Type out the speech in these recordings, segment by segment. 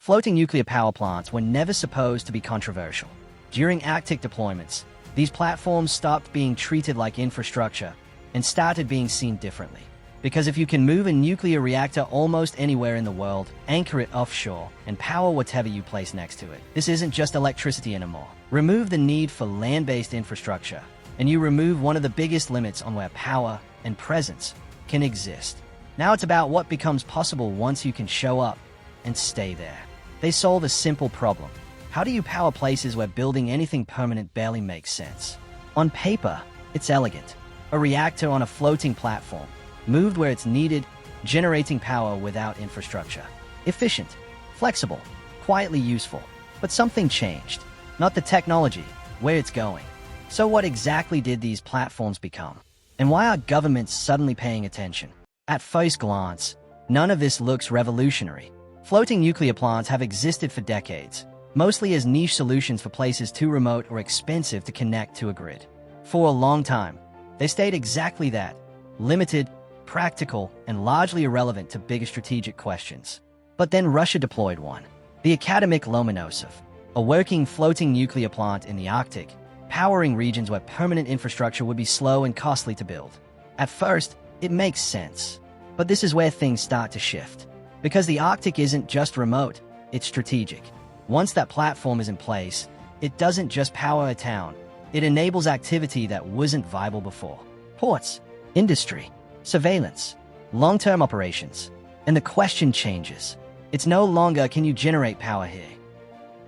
Floating nuclear power plants were never supposed to be controversial. During Arctic deployments, these platforms stopped being treated like infrastructure and started being seen differently. Because if you can move a nuclear reactor almost anywhere in the world, anchor it offshore, and power whatever you place next to it, this isn't just electricity anymore. Remove the need for land-based infrastructure, and you remove one of the biggest limits on where power and presence can exist. Now it's about what becomes possible once you can show up and stay there. They solve a simple problem. How do you power places where building anything permanent barely makes sense? On paper, it's elegant. A reactor on a floating platform, moved where it's needed, generating power without infrastructure. Efficient, flexible, quietly useful. But something changed. Not the technology, where it's going. So what exactly did these platforms become? And why are governments suddenly paying attention? At first glance, none of this looks revolutionary. Floating nuclear plants have existed for decades, mostly as niche solutions for places too remote or expensive to connect to a grid. For a long time, they stayed exactly that, limited, practical, and largely irrelevant to bigger strategic questions. But then Russia deployed one, the Akademik Lomonosov, a working floating nuclear plant in the Arctic, powering regions where permanent infrastructure would be slow and costly to build. At first, it makes sense. But this is where things start to shift. Because the Arctic isn't just remote, it's strategic. Once that platform is in place, it doesn't just power a town, it enables activity that wasn't viable before. Ports, industry, surveillance, long-term operations. And the question changes. It's no longer can you generate power here.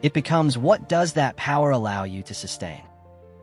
It becomes what does that power allow you to sustain?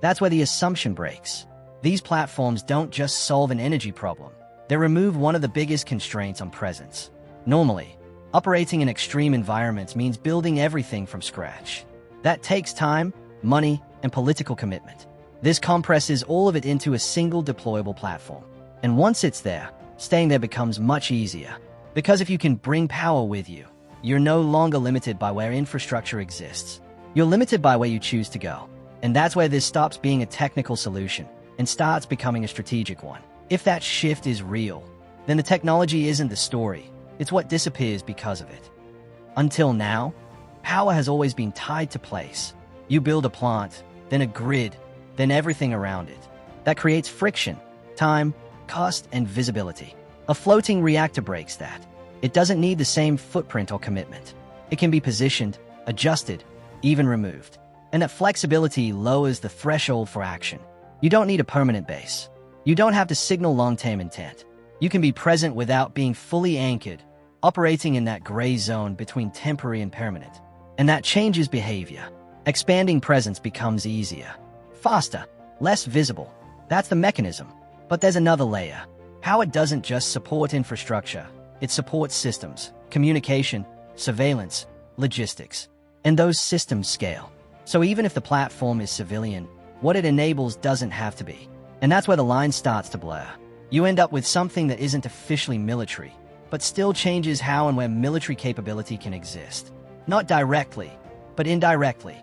That's where the assumption breaks. These platforms don't just solve an energy problem. They remove one of the biggest constraints on presence. Normally, operating in extreme environments means building everything from scratch. That takes time, money, and political commitment. This compresses all of it into a single deployable platform. And once it's there, staying there becomes much easier. Because if you can bring power with you, you're no longer limited by where infrastructure exists. You're limited by where you choose to go. And that's where this stops being a technical solution and starts becoming a strategic one. If that shift is real, then the technology isn't the story. It's what disappears because of it. Until now, power has always been tied to place. You build a plant, then a grid, then everything around it. That creates friction, time, cost, and visibility. A floating reactor breaks that. It doesn't need the same footprint or commitment. It can be positioned, adjusted, even removed. And that flexibility lowers the threshold for action. You don't need a permanent base. You don't have to signal long-term intent. You can be present without being fully anchored, operating in that gray zone between temporary and permanent. And that changes behavior. Expanding presence becomes easier, faster, less visible. That's the mechanism. But there's another layer. Power doesn't just support infrastructure. It supports systems, communication, surveillance, logistics. And those systems scale. So even if the platform is civilian, what it enables doesn't have to be. And that's where the line starts to blur. You end up with something that isn't officially military, but still changes how and where military capability can exist. Not directly, but indirectly.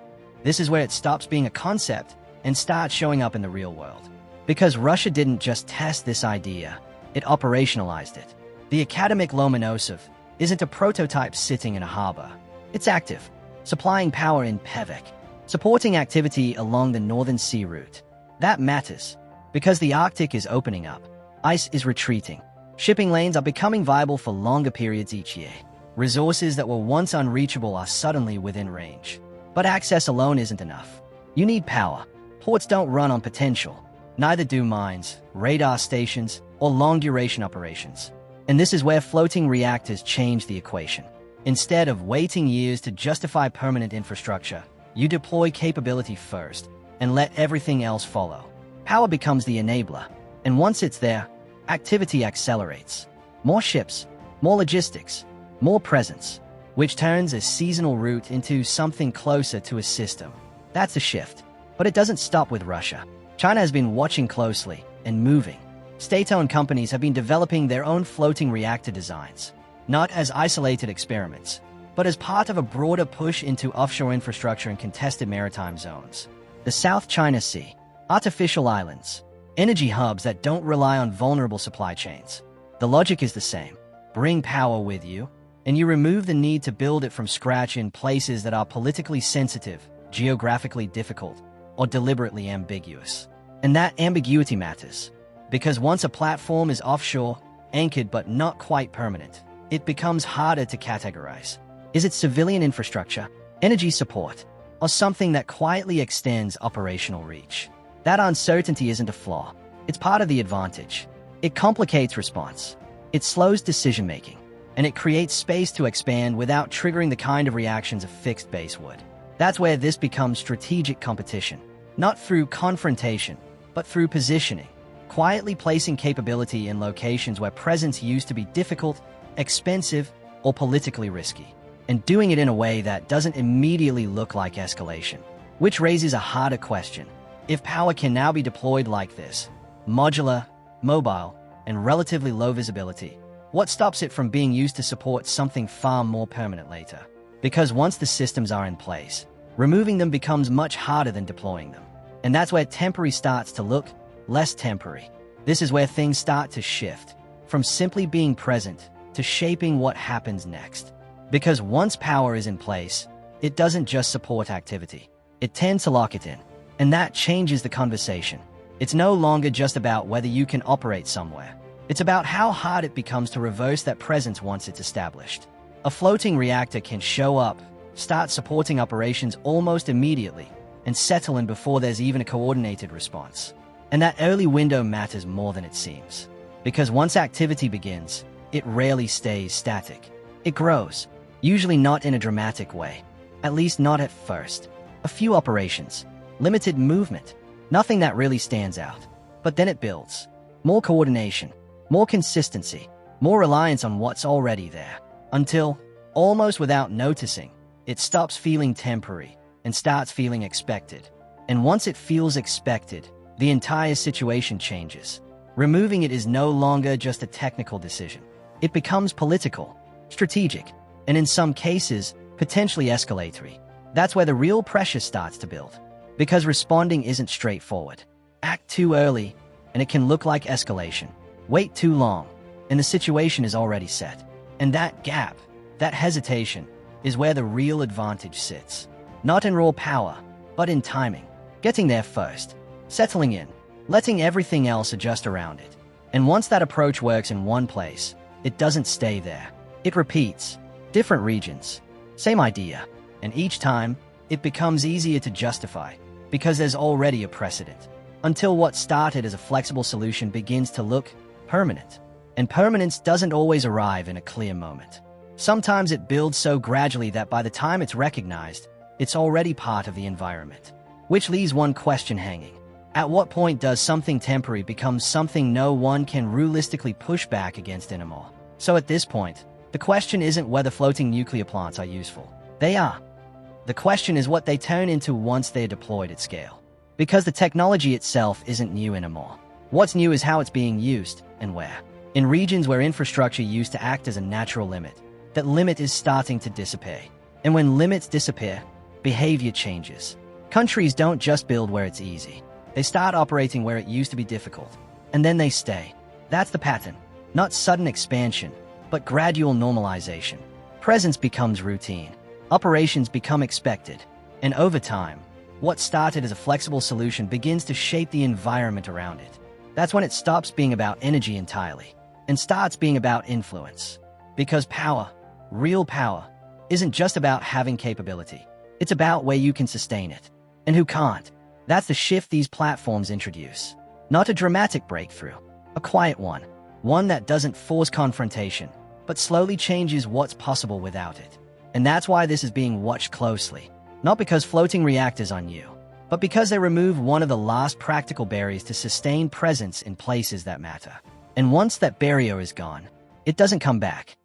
This is where it stops being a concept and starts showing up in the real world. Because Russia didn't just test this idea, it operationalized it. The Akademik Lomonosov isn't a prototype sitting in a harbor. It's active, supplying power in Pevek, supporting activity along the Northern Sea route. That matters, because the Arctic is opening up. Ice is retreating. Shipping lanes are becoming viable for longer periods each year. Resources that were once unreachable are suddenly within range. But access alone isn't enough. You need power. Ports don't run on potential. Neither do mines, radar stations, or long-duration operations. And this is where floating reactors change the equation. Instead of waiting years to justify permanent infrastructure, you deploy capability first and let everything else follow. Power becomes the enabler, and once it's there, activity accelerates. More ships, more logistics, more presence, which turns a seasonal route into something closer to a system. That's a shift. But it doesn't stop with Russia. China has been watching closely and moving. State-owned companies have been developing their own floating reactor designs, not as isolated experiments, but as part of a broader push into offshore infrastructure in contested maritime zones. The South China Sea, artificial islands, energy hubs that don't rely on vulnerable supply chains. The logic is the same. Bring power with you, and you remove the need to build it from scratch in places that are politically sensitive, geographically difficult, or deliberately ambiguous. And that ambiguity matters, because once a platform is offshore, anchored but not quite permanent, it becomes harder to categorize. Is it civilian infrastructure, energy support, or something that quietly extends operational reach? That uncertainty isn't a flaw. It's part of the advantage. It complicates response. It slows decision-making, and it creates space to expand without triggering the kind of reactions a fixed base would. That's where this becomes strategic competition, not through confrontation, but through positioning, quietly placing capability in locations where presence used to be difficult, expensive, or politically risky, and doing it in a way that doesn't immediately look like escalation. Which raises a harder question. If power can now be deployed like this, modular, mobile, and relatively low visibility, what stops it from being used to support something far more permanent later? Because once the systems are in place, removing them becomes much harder than deploying them. And that's where temporary starts to look less temporary. This is where things start to shift, from simply being present to shaping what happens next. Because once power is in place, it doesn't just support activity. It tends to lock it in. And that changes the conversation. It's no longer just about whether you can operate somewhere. It's about how hard it becomes to reverse that presence once it's established. A floating reactor can show up, start supporting operations almost immediately, and settle in before there's even a coordinated response. And that early window matters more than it seems. Because once activity begins, it rarely stays static. It grows, usually not in a dramatic way, at least not at first. A few operations, limited movement, nothing that really stands out. But then it builds. More coordination, more consistency, more reliance on what's already there. Until, almost without noticing, it stops feeling temporary and starts feeling expected. And once it feels expected, the entire situation changes. Removing it is no longer just a technical decision. It becomes political, strategic, and in some cases, potentially escalatory. That's where the real pressure starts to build. Because responding isn't straightforward. Act too early, and it can look like escalation. Wait too long, and the situation is already set. And that gap, that hesitation, is where the real advantage sits. Not in raw power, but in timing. Getting there first, settling in, letting everything else adjust around it. And once that approach works in one place, it doesn't stay there. It repeats. Different regions, same idea. And each time, it becomes easier to justify, because there's already a precedent. Until what started as a flexible solution begins to look permanent. And permanence doesn't always arrive in a clear moment. Sometimes it builds so gradually that by the time it's recognized, it's already part of the environment. Which leaves one question hanging. At what point does something temporary become something no one can realistically push back against anymore? So at this point, the question isn't whether floating nuclear plants are useful. They are. The question is what they turn into once they're deployed at scale. Because the technology itself isn't new anymore. What's new is how it's being used, and where. In regions where infrastructure used to act as a natural limit, that limit is starting to disappear. And when limits disappear, behavior changes. Countries don't just build where it's easy. They start operating where it used to be difficult. And then they stay. That's the pattern. Not sudden expansion, but gradual normalization. Presence becomes routine. Operations become expected. And over time, what started as a flexible solution begins to shape the environment around it. That's when it stops being about energy entirely and starts being about influence. Because power, real power, isn't just about having capability. It's about where you can sustain it and who can't. That's the shift these platforms introduce. Not a dramatic breakthrough, a quiet one. One that doesn't force confrontation, but slowly changes what's possible without it. And that's why this is being watched closely. Not because floating reactors are new, but because they remove one of the last practical barriers to sustain presence in places that matter. And once that barrier is gone, it doesn't come back.